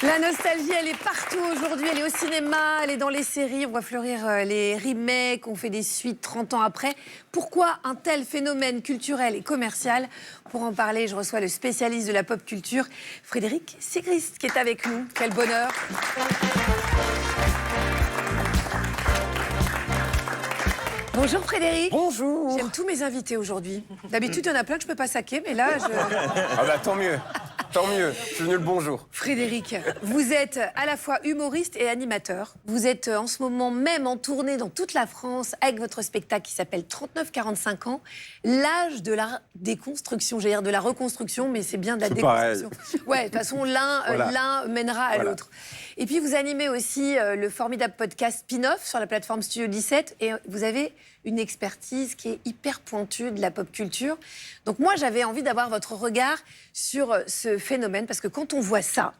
La nostalgie, elle est partout aujourd'hui. Elle est au cinéma, elle est dans les séries. On voit fleurir les remakes, on fait des suites 30 ans après. Pourquoi un tel phénomène culturel et commercial? Pour en parler, je reçois le spécialiste de la pop culture, Frédéric Sigrist, qui est avec nous. Quel bonheur! Bonjour Frédéric. Bonjour. J'aime tous mes invités aujourd'hui. D'habitude, il y en a plein que je peux pas saquer, mais là, je... Ah bah tant mieux. Tant mieux, je suis venu le bonjour. Frédéric, vous êtes à la fois humoriste et animateur. Vous êtes en ce moment même en tournée dans toute la France avec votre spectacle qui s'appelle 39-45 ans, l'âge de la déconstruction. J'allais dire de la reconstruction, mais c'est bien de la déconstruction. Ouais, de toute façon, l'un mènera à l'autre. Et puis, vous animez aussi le formidable podcast Spin-Off sur la plateforme Studio 17 et vous avez une expertise qui est hyper pointue de la pop culture. Donc moi, j'avais envie d'avoir votre regard sur ce phénomène, parce que quand on voit ça,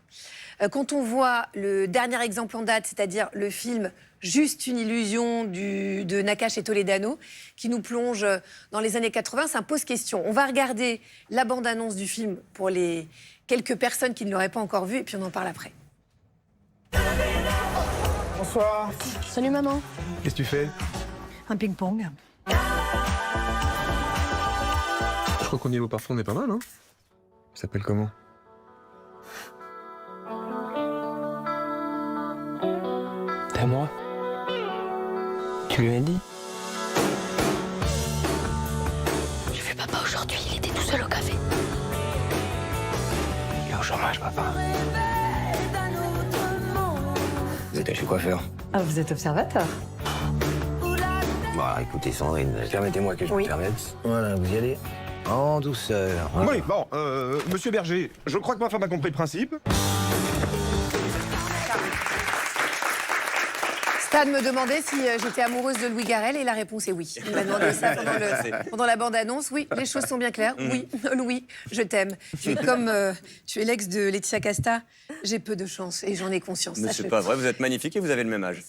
quand on voit le dernier exemple en date, c'est-à-dire le film Juste une illusion de Nakache et Toledano, qui nous plonge dans les années 80, ça me pose question. On va regarder la bande-annonce du film pour les quelques personnes qui ne l'auraient pas encore vu, et puis on en parle après. Bonsoir. Salut maman. Qu'est-ce que tu fais? Un ping-pong. Je crois qu'au niveau parfum, on est pas mal, hein? Ça s'appelle comment? T'es à moi? Tu lui as dit? J'ai vu papa aujourd'hui, il était tout seul au café. Il est au chômage, papa. Vous êtes chez coiffeur? Ah, vous êtes observateur? Bon, alors, écoutez, Sandrine, permettez-moi que je me permette. Voilà, vous y allez en douceur. Voilà. Oui, bon, monsieur Berger, je crois que ma femme a compris le principe. Stan me demandait si j'étais amoureuse de Louis Garrel et la réponse est oui. Il m'a demandé ça pendant la bande-annonce. Oui, les choses sont bien claires. Oui, Louis, je t'aime. Tu es comme tu es l'ex de Laetitia Casta. J'ai peu de chance et j'en ai conscience. Mais c'est pas vrai, vous êtes magnifique et vous avez le même âge.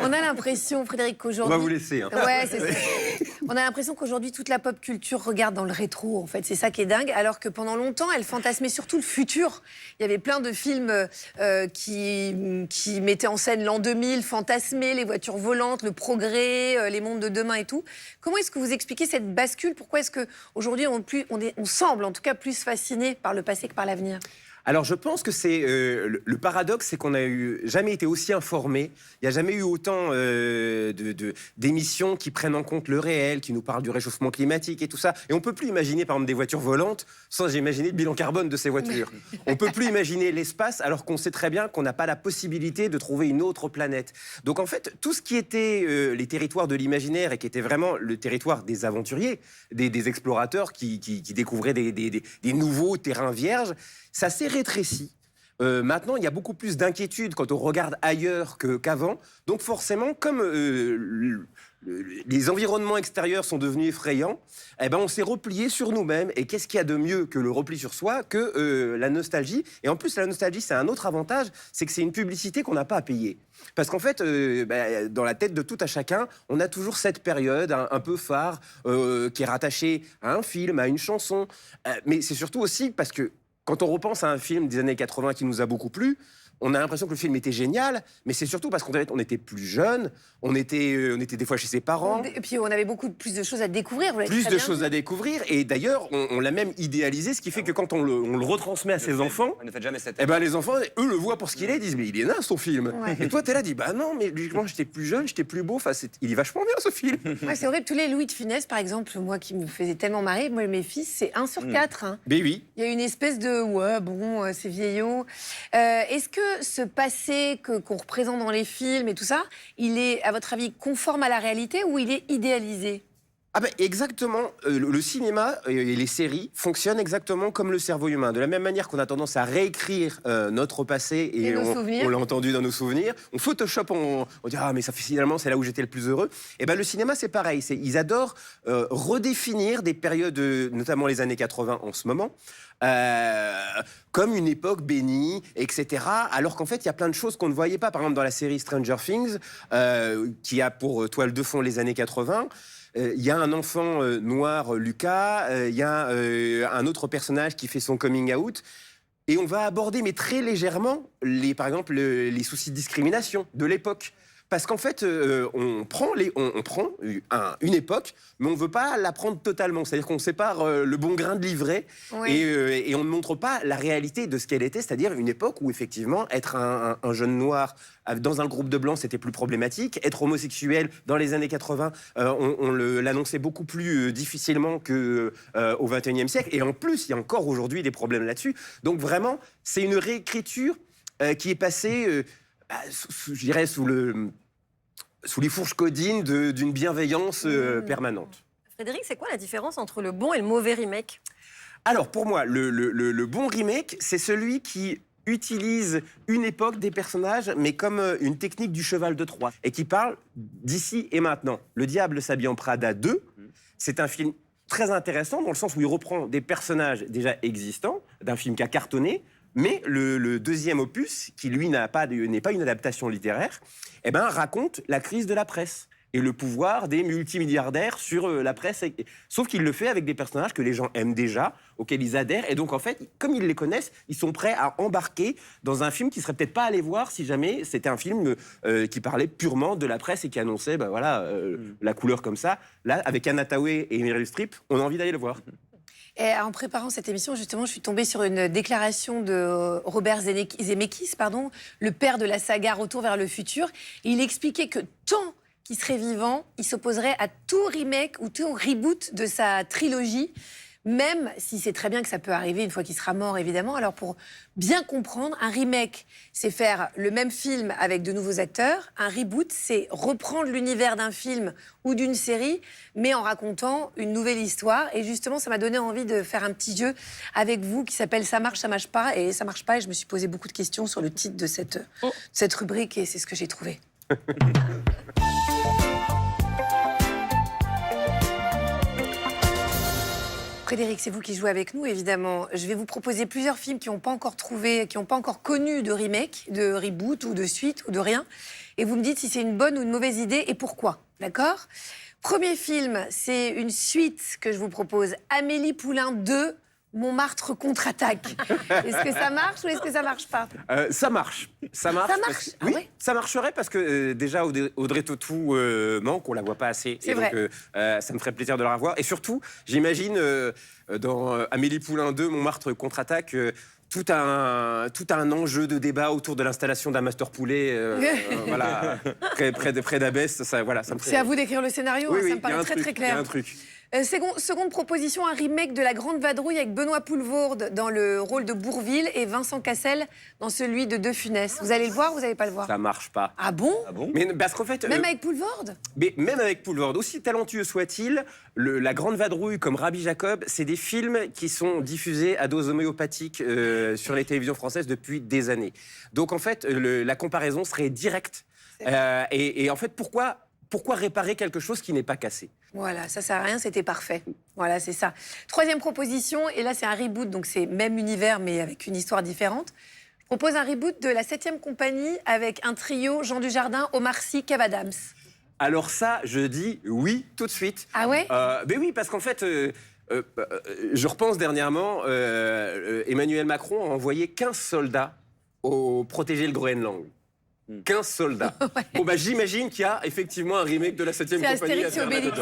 On a l'impression, Frédéric, qu'aujourd'hui... On va vous laisser. Hein. Ouais, c'est ça. On a l'impression qu'aujourd'hui, toute la pop culture regarde dans le rétro, en fait. C'est ça qui est dingue. Alors que pendant longtemps, elle fantasmait surtout le futur. Il y avait plein de films qui mettaient en scène l'an 2000, fantasmés, les voitures volantes, le progrès, les mondes de demain et tout. Comment est-ce que vous expliquez cette bascule? Pourquoi est-ce qu'aujourd'hui, on semble en tout cas plus fasciné par le passé que par l'avenir? Alors je pense que c'est le paradoxe, c'est qu'on n'a jamais été aussi informé. Il n'y a jamais eu autant d'émissions qui prennent en compte le réel, qui nous parlent du réchauffement climatique et tout ça. Et on peut plus imaginer par exemple des voitures volantes sans imaginer le bilan carbone de ces voitures. On peut plus imaginer l'espace alors qu'on sait très bien qu'on n'a pas la possibilité de trouver une autre planète. Donc en fait, tout ce qui était les territoires de l'imaginaire et qui était vraiment le territoire des aventuriers, des explorateurs qui découvraient des nouveaux terrains vierges, ça s'est rétréci. Maintenant, il y a beaucoup plus d'inquiétude quand on regarde ailleurs qu'avant. Donc forcément, comme les environnements extérieurs sont devenus effrayants, eh ben, on s'est replié sur nous-mêmes. Et qu'est-ce qu'il y a de mieux que le repli sur soi que la nostalgie? Et en plus, la nostalgie, c'est un autre avantage, c'est que c'est une publicité qu'on n'a pas à payer. Parce qu'en fait, dans la tête de tout à chacun, on a toujours cette période un peu phare qui est rattachée à un film, à une chanson. Mais c'est surtout aussi parce que quand on repense à un film des années 80 qui nous a beaucoup plu, on a l'impression que le film était génial, mais c'est surtout parce qu'on était plus jeunes, on était des fois chez ses parents. Et puis on avait plus de choses à découvrir. Plus de choses à découvrir, et d'ailleurs, on l'a même idéalisé, ce qui fait que quand on le retransmet à ses enfants, Ne faites jamais cette eh ben, les enfants, eux, le voient pour ce qu'il est, ils disent « mais il est naze, son film Ouais. ». Et toi, t'es là, dis « bah non, mais logiquement, j'étais plus jeune, j'étais plus beau, il est vachement bien, ce film ». Ouais, c'est horrible. Tous les Louis de Funès, par exemple, moi qui me faisais tellement marrer, moi mes fils, c'est 1 sur 4. Hein. Mais oui. Il y a une espèce de ouais, bon, c'est vieillot. Est-ce que ce passé qu'on représente dans les films et tout ça, il est, à votre avis, conforme à la réalité ou il est idéalisé? Ah ben exactement, le cinéma et les séries fonctionnent exactement comme le cerveau humain. De la même manière qu'on a tendance à réécrire notre passé Et nos souvenirs. on l'a entendu dans nos souvenirs, on Photoshop, on dit ah mais ça fait finalement c'est là où j'étais le plus heureux. Et ben le cinéma c'est pareil, ils adorent redéfinir des périodes, notamment les années 80 en ce moment. Comme une époque bénie, etc. Alors qu'en fait, il y a plein de choses qu'on ne voyait pas. Par exemple, dans la série Stranger Things, qui a pour toile de fond les années 80, il y a un enfant noir, Lucas, il y a un autre personnage qui fait son coming out. Et on va aborder, mais très légèrement, par exemple, les soucis de discrimination de l'époque. Parce qu'en fait, on prend une époque, mais on ne veut pas la prendre totalement. C'est-à-dire qu'on sépare le bon grain de l'ivraie et on ne montre pas la réalité de ce qu'elle était, c'est-à-dire une époque où, effectivement, être un jeune noir dans un groupe de blancs, c'était plus problématique. Être homosexuel dans les années 80, on l'annonçait beaucoup plus difficilement qu'au XXIe siècle. Et en plus, il y a encore aujourd'hui des problèmes là-dessus. Donc vraiment, c'est une réécriture qui est passée, je dirais, sous les fourches codines d'une bienveillance permanente. Frédéric, c'est quoi la différence entre le bon et le mauvais remake? Alors, pour moi, le bon remake, c'est celui qui utilise une époque, des personnages, mais comme une technique du cheval de Troie, et qui parle d'ici et maintenant. Le Diable s'habille en Prada 2, c'est un film très intéressant, dans le sens où il reprend des personnages déjà existants, d'un film qui a cartonné, mais le deuxième opus, qui lui n'est pas une adaptation littéraire, raconte la crise de la presse et le pouvoir des multimilliardaires sur la presse. Sauf qu'il le fait avec des personnages que les gens aiment déjà, auxquels ils adhèrent. Et donc, en fait, comme ils les connaissent, ils sont prêts à embarquer dans un film qu'ils ne seraient peut-être pas allés voir si jamais c'était un film qui parlait purement de la presse et qui annonçait la couleur comme ça. Là, avec Anna Thaoué et Meryl Streep, on a envie d'aller le voir. Et en préparant cette émission, justement, je suis tombée sur une déclaration de Robert Zemeckis, le père de la saga Retour vers le futur. Et il expliquait que tant qu'il serait vivant, il s'opposerait à tout remake ou tout reboot de sa trilogie, même si c'est très bien que ça peut arriver une fois qu'il sera mort, évidemment. Alors, pour bien comprendre, un remake, c'est faire le même film avec de nouveaux acteurs. Un reboot, c'est reprendre l'univers d'un film ou d'une série, mais en racontant une nouvelle histoire. Et justement, ça m'a donné envie de faire un petit jeu avec vous qui s'appelle « Ça marche, ça marche pas ». Et ça marche pas, et je me suis posé beaucoup de questions sur le titre de cette rubrique, et c'est ce que j'ai trouvé. Frédéric, c'est vous qui jouez avec nous, évidemment. Je vais vous proposer plusieurs films qui n'ont pas encore connu de remake, de reboot ou de suite ou de rien. Et vous me dites si c'est une bonne ou une mauvaise idée et pourquoi. D'accord ? Premier film, c'est une suite que je vous propose. Amélie Poulain 2, Montmartre contre-attaque. Est-ce que ça marche ou est-ce que ça marche pas ? Ça marche. Ça marche. Ça marche. Oui, ouais. Ça marcherait parce que déjà Audrey Tautou manque, on la voit pas assez. C'est vrai. Donc, ça me ferait plaisir de la revoir. Et surtout, j'imagine dans Amélie Poulain 2, Montmartre contre-attaque, tout un enjeu de débat autour de l'installation d'un master poulet, près d'Abès. Ça me ferait... C'est à vous d'écrire le scénario, Oui, ça me paraît très très clair. Il y a un truc. Seconde proposition, un remake de La Grande Vadrouille avec Benoît Poelvoorde dans le rôle de Bourvil et Vincent Cassel dans celui de De Funès. Vous allez le voir ou vous n'allez pas le voir ? Ça marche pas. Ah bon ? Mais parce qu'en fait, Même avec Poelvoorde ? Mais même avec Poelvoorde, aussi talentueux soit-il, La Grande Vadrouille comme Rabbi Jacob, c'est des films qui sont diffusés à dose homéopathique sur les télévisions françaises depuis des années. Donc en fait, la comparaison serait directe. Et en fait, pourquoi réparer quelque chose qui n'est pas cassé ? Voilà, ça sert à rien, c'était parfait. Voilà, c'est ça. Troisième proposition, et là c'est un reboot, donc c'est même univers mais avec une histoire différente. Je propose un reboot de La 7e compagnie avec un trio Jean Dujardin, Omar Sy, Kev Adams. Alors ça, je dis oui tout de suite. Ah ouais ? Ben oui, parce qu'en fait... je repense dernièrement, Emmanuel Macron a envoyé 15 soldats protéger le Groenland. 15 soldats. Ouais. Bon, bah, j'imagine qu'il y a effectivement un remake de La 7e compagnie. C'est Astérix et Obélix.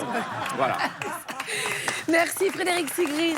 Voilà. Merci Frédéric Sigris.